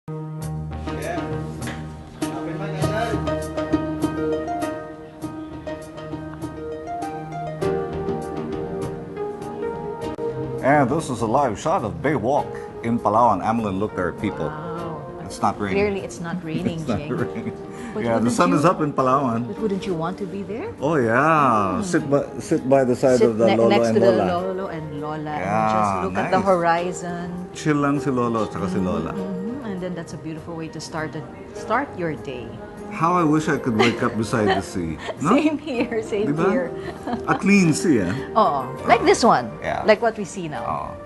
And this is a live shot of Baywalk in Palawan. Amelin, look, there are people. Wow. It's not raining. Clearly, it's not raining, It's not Jing. raining. But Yeah, the sun is up in Palawan. But wouldn't you want to be there? Oh yeah, sit by the side of the Lolo next and to Lola. the Lolo and Lola, Yeah, and just look at the nice. horizon. Chill lang si Lolo at saka si Lola. And then that's a beautiful way to start your day. How I wish I could wake up beside the sea. No? Same here, same Diba? here. A clean sea, eh? Oh, like this one. Yeah. Like what we see now. Oh.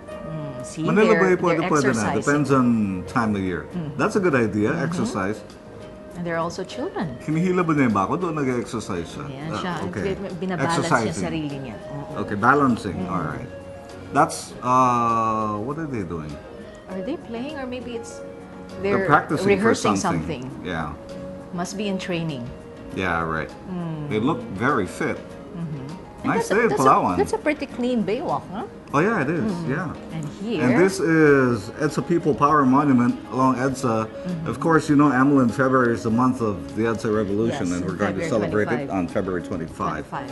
See, Manila Bay, they're pwede na. exercising. Depends on time of year. That's a good idea, exercise. And there are also children. Hinihila ba niya yung bako? Doon nag-exercise siya. Ayan siya. Okay. Binabalance niya Exercising. sarili niya. Okay, balancing. All right. That's, what are they doing? Are they playing, or maybe They're they're practicing rehearsing for something. Yeah. Must be in training. Yeah, right. They look very fit. And Nice day in Palawan. That's a pretty clean baywalk, huh? Oh yeah, it is. Yeah. And here, And this is EDSA People Power Monument along EDSA. Of course, you know, Amelin, February is the month of the EDSA Revolution, Yes, and we're going to February celebrate it 25. on February 25. 25.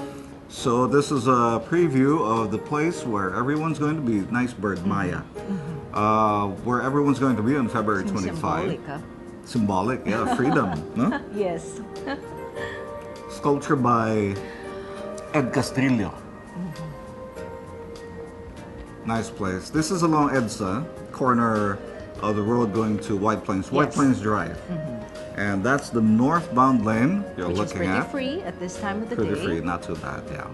So this is a preview of the place where everyone's going to be. Nice bird, Maya. Where everyone's going to be on February 25. Symbolic, huh? Symbolic, yeah, freedom. No? Yes. Sculpture by Ed Castrillo. Nice place. This is along EDSA, corner of the road going to White Plains. White Yes. Plains Drive. And that's the northbound lane you're Which is looking pretty at. free at this time of the Pretty day. free, not too bad, yeah.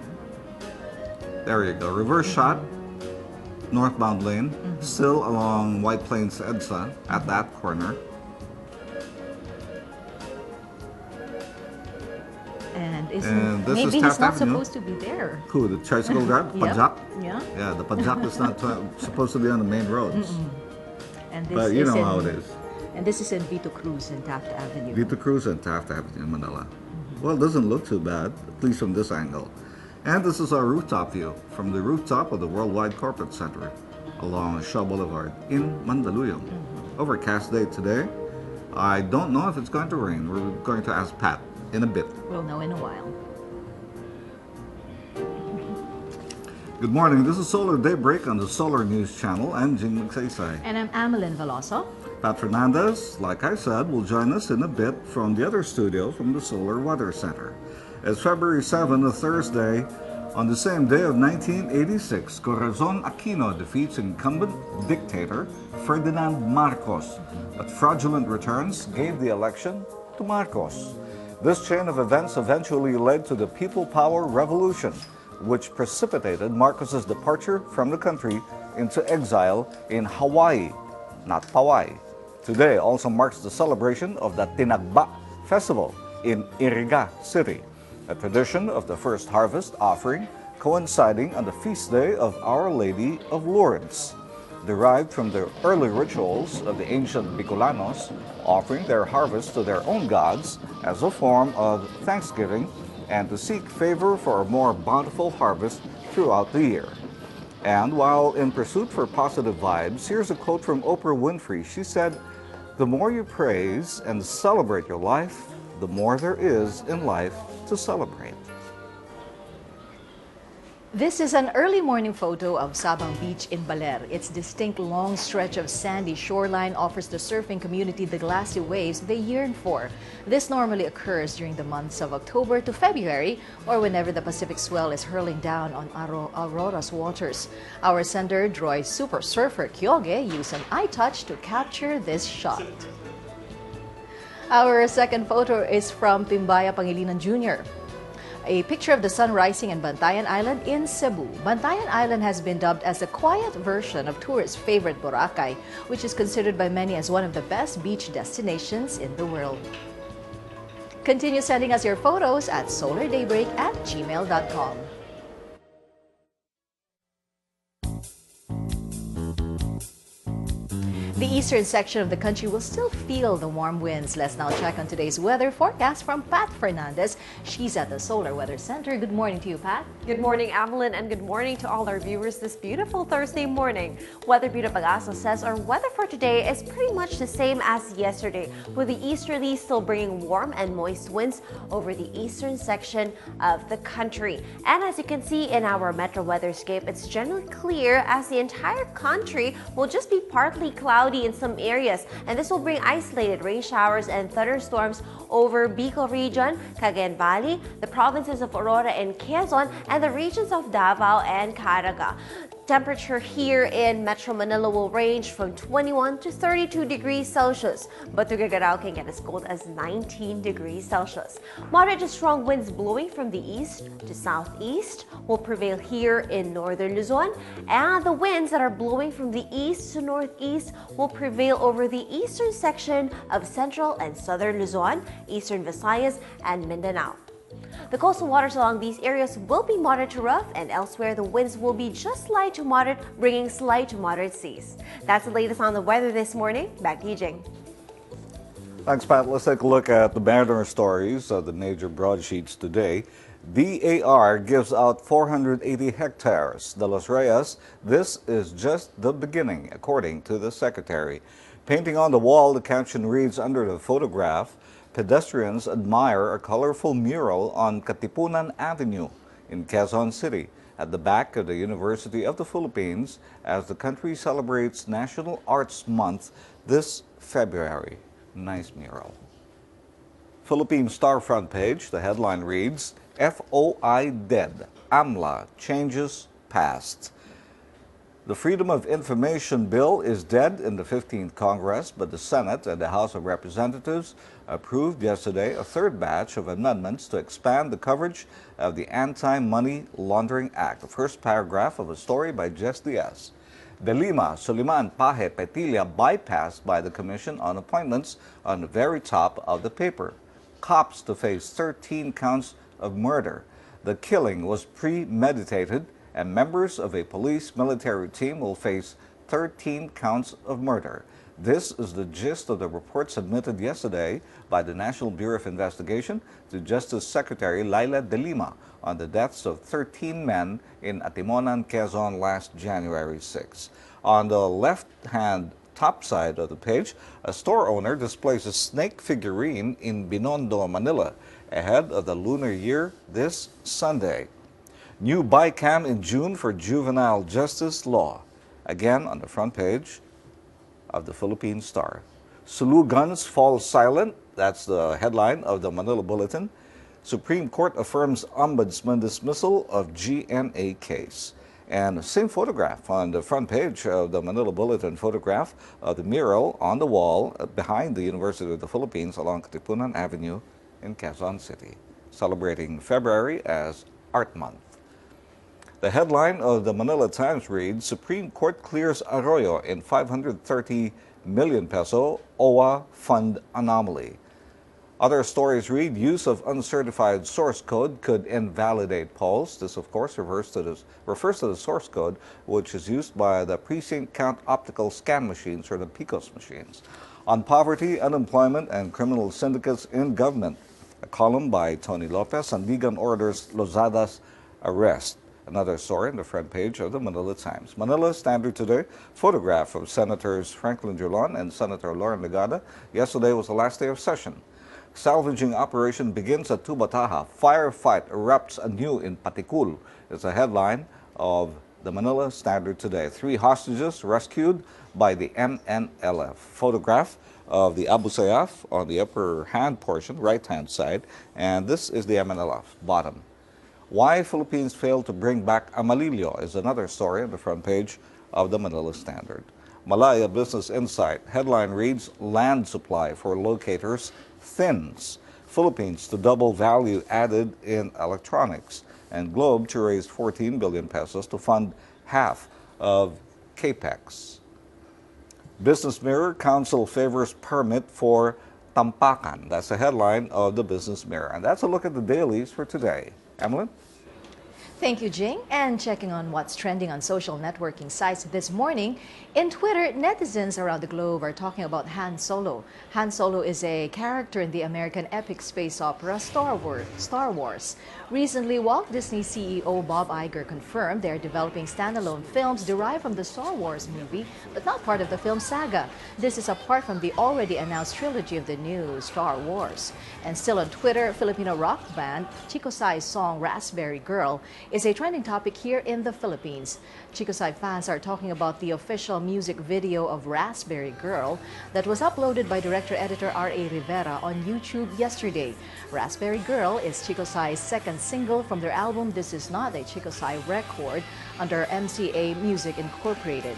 There you go. Reverse shot, northbound lane, still along White Plains EDSA at that corner. And And this maybe is he's Taft not Avenue. supposed to be there. Who, the tricycle guard? Yep. Pajak? Yeah. Yeah, the Pajak is not supposed to be on the main roads. And this But you is know in, how it is. And this is in Vito Cruz in Taft Avenue. Vito Cruz and Taft Avenue in Manila. Well, it doesn't look too bad, at least from this angle. And this is our rooftop view from the rooftop of the Worldwide Corporate Center along Shaw Boulevard in Mandaluyong. Overcast day today. I don't know if it's going to rain. We're going to ask Pat in a bit. We'll know in a while. Good morning. This is Solar Daybreak on the Solar News Channel. I'm Jing Magsaysay. And I'm Amelin Veloso. Pat Fernandez, like I said, will join us in a bit from the other studio from the Solar Weather Center. It's February 7, a Thursday. On the same day of 1986, Corazon Aquino defeats incumbent dictator Ferdinand Marcos, but fraudulent returns gave the election to Marcos. This chain of events eventually led to the People Power Revolution, which precipitated Marcos's departure from the country into exile in Hawaii, not Hawaii. Today also marks the celebration of the Tinagba Festival in Iriga City, a tradition of the first harvest offering coinciding on the feast day of Our Lady of Lourdes, derived from the early rituals of the ancient Bicolanos, offering their harvest to their own gods as a form of thanksgiving and to seek favor for a more bountiful harvest throughout the year. And while in pursuit for positive vibes, here's a quote from Oprah Winfrey. She said, "The more you praise and celebrate your life, the more there is in life to celebrate." This is an early morning photo of Sabang Beach in Baler. Its distinct long stretch of sandy shoreline offers the surfing community the glassy waves they yearn for. This normally occurs during the months of October to February, or whenever the Pacific swell is hurling down on Aurora's waters. Our sender, Droid Super Surfer Kyoge, used an iTouch to capture this shot. Our second photo is from Pimbaya Pangilinan Jr., a picture of the sun rising in Bantayan Island in Cebu. Bantayan Island has been dubbed as the quiet version of tourists' favorite Boracay, which is considered by many as one of the best beach destinations in the world. Continue sending us your photos at solardaybreak@gmail.com. The eastern section of the country will still feel the warm winds. Let's now check on today's weather forecast from Pat Fernandez. She's at the Solar Weather Center. Good morning to you, Pat. Good morning, Evelyn, and good morning to all our viewers this beautiful Thursday morning. Weather Bureau Pag-asa says our weather for today is pretty much the same as yesterday, with the easterly still bringing warm and moist winds over the eastern section of the country. And as you can see in our metro weatherscape, it's generally clear as the entire country will just be partly cloudy in some areas, and this will bring isolated rain showers and thunderstorms over Bicol region, Cagayan Valley, the provinces of Aurora and Quezon, and the regions of Davao and Caraga. Temperature here in Metro Manila will range from 21 to 32 degrees Celsius, but Tuguegarao can get as cold as 19 degrees Celsius. Moderate to strong winds blowing from the east to southeast will prevail here in northern Luzon, and the winds that are blowing from the east to northeast will prevail over the eastern section of central and southern Luzon, eastern Visayas, and Mindanao. The coastal waters along these areas will be moderate to rough, and elsewhere the winds will be just light to moderate, bringing slight to moderate seas. That's the latest on the weather this morning. Back to you, Jing. Thanks, Pat. Let's take a look at the banner stories of the major broadsheets today. DAR gives out 480 hectares. De Los Reyes, this is just the beginning, according to the secretary. Painting on the wall, the caption reads under the photograph, pedestrians admire a colorful mural on Katipunan Avenue in Quezon City at the back of the University of the Philippines as the country celebrates National Arts Month this February. Nice mural. Philippine Star front page, the headline reads, FOI dead, AMLA changes past. The Freedom of Information Bill is dead in the 15th Congress, but the Senate and the House of Representatives approved yesterday a third batch of amendments to expand the coverage of the Anti-Money Laundering Act. The first paragraph of a story by Jess Diaz. De Lima, Suliman, Paje, Petilla bypassed by the Commission on Appointments on the very top of the paper. Cops to face 13 counts of murder. The killing was premeditated, and members of a police military team will face 13 counts of murder. This is the gist of the report submitted yesterday by the National Bureau of Investigation to Justice Secretary Laila De Lima on the deaths of 13 men in Atimonan, Quezon last January 6. On the left-hand top side of the page, a store owner displays a snake figurine in Binondo, Manila, ahead of the lunar year this Sunday. New bycam in June for juvenile justice law. Again on the front page of the Philippine Star. Sulu guns fall silent. That's the headline of the Manila Bulletin. Supreme Court affirms Ombudsman dismissal of GMA case. And same photograph on the front page of the Manila Bulletin, photograph of the mural on the wall behind the University of the Philippines along Katipunan Avenue in Quezon City, celebrating February as Art Month. The headline of the Manila Times reads, Supreme Court clears Arroyo in 530 million peso OWA fund anomaly. Other stories read, use of uncertified source code could invalidate polls. This, of course, refers to the source code, which is used by the precinct count optical scan machines, or the PICOS machines. On poverty, unemployment, and criminal syndicates in government. A column by Tony Lopez, Sandigan orders Lozada's arrest. Another story on the front page of the Manila Times. Manila Standard today, photograph of Senators Franklin Drilon and Senator Lauren Legada. Yesterday was the last day of session. Salvaging operation begins at Tubataha. Firefight erupts anew in Patikul. It's a headline of the Manila Standard today. 3 hostages rescued by the MNLF. Photograph of the Abu Sayyaf on the upper hand portion, right-hand side, and this is the MNLF, bottom. Why Philippines failed to bring back Amalillo is another story on the front page of the Manila Standard. Malaya Business Insight, headline reads, land supply for locators thins. Philippines to double value added in electronics. And Globe to raise 14 billion pesos to fund half of CAPEX. Business Mirror, Council favors permit for Tampakan. That's the headline of the Business Mirror. And that's a look at the dailies for today. Emily? Thank you, Jing. And checking on what's trending on social networking sites this morning, in Twitter, netizens around the globe are talking about Han Solo. Han Solo is a character in the American epic space opera Star Wars. Recently, Walt Disney CEO Bob Iger confirmed they're developing standalone films derived from the Star Wars movie, but not part of the film saga. This is apart from the already announced trilogy of the new Star Wars. And still on Twitter, Filipino rock band Chico Sai's song Raspberry Girl is a trending topic here in the Philippines. Chico Sai fans are talking about the official music video of Raspberry Girl that was uploaded by director-editor R.A. Rivera on YouTube yesterday. Raspberry Girl is Chico Sai's second single from their album This Is Not a Chico Sai Record under MCA Music Incorporated.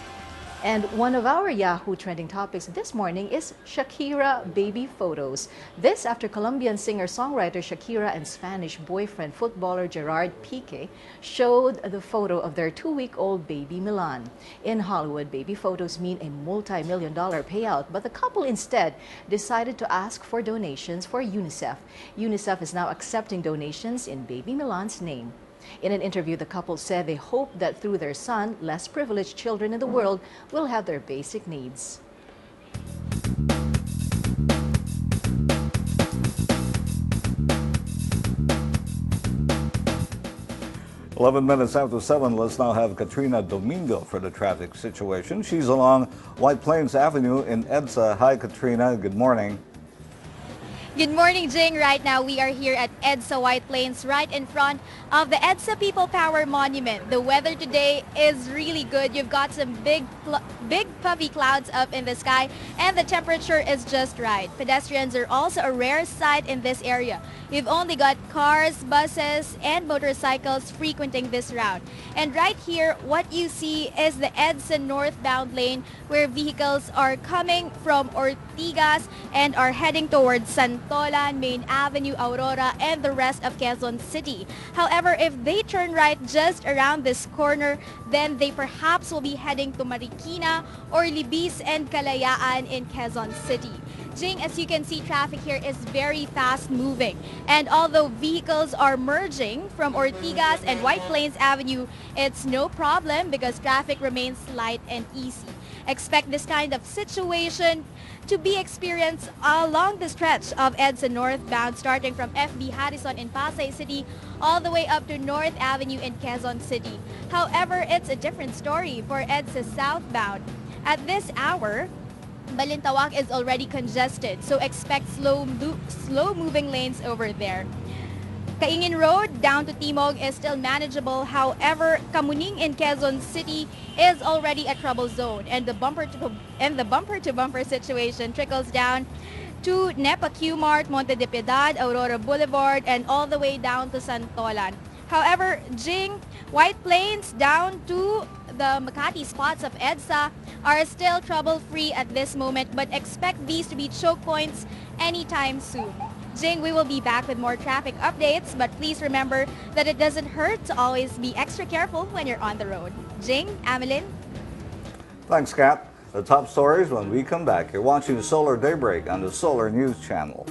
And one of our Yahoo trending topics this morning is Shakira baby photos. This after Colombian singer-songwriter Shakira and Spanish boyfriend footballer Gerard Piqué showed the photo of their 2-week-old baby Milan. In Hollywood, baby photos mean a multi-million-dollar payout, but the couple instead decided to ask for donations for UNICEF. UNICEF is now accepting donations in baby Milan's name. In an interview, the couple said they hope that through their son, less privileged children in the world will have their basic needs. 11 minutes after 7, let's now have Katrina Domingo for the traffic situation. She's along White Plains Avenue in EDSA. Hi, Katrina. Good morning. Good morning, Jing. Right now, we are here at EDSA White Plains, right in front of the EDSA People Power Monument. The weather today is really good. You've got some big puffy clouds up in the sky, and the temperature is just right. Pedestrians are also a rare sight in this area. You've only got cars, buses, and motorcycles frequenting this route. And right here, what you see is the EDSA northbound lane where vehicles are coming from Ortigas and are heading towards Santolan, Main Avenue, Aurora, and the rest of Quezon City. However, if they turn right just around this corner, then they perhaps will be heading to Marikina or Libis and Kalayaan in Quezon City. Jing, as you can see, traffic here is very fast moving. And although vehicles are merging from Ortigas and White Plains Avenue, it's no problem because traffic remains light and easy. Expect this kind of situation to be experienced along the stretch of EDSA northbound, starting from FB Harrison in Pasay City all the way up to North Avenue in Quezon City. However, it's a different story for EDSA southbound. At this hour, Balintawak is already congested, so expect slow-moving lanes over there. Kaingin Road down to Timog is still manageable. However, Kamuning in Quezon City is already a trouble zone, and the bumper-to-bumper situation trickles down to Nepa Q-Mart, Monte de Piedad, Aurora Boulevard, and all the way down to Santolan. However, Jing, White Plains down to the Makati spots of EDSA are still trouble-free at this moment, but expect these to be choke points anytime soon. Jing, we will be back with more traffic updates, but please remember that it doesn't hurt to always be extra careful when you're on the road. Jing, Amelin. Thanks, Kat. The top stories when we come back. You're watching Solar Daybreak on the Solar News Channel.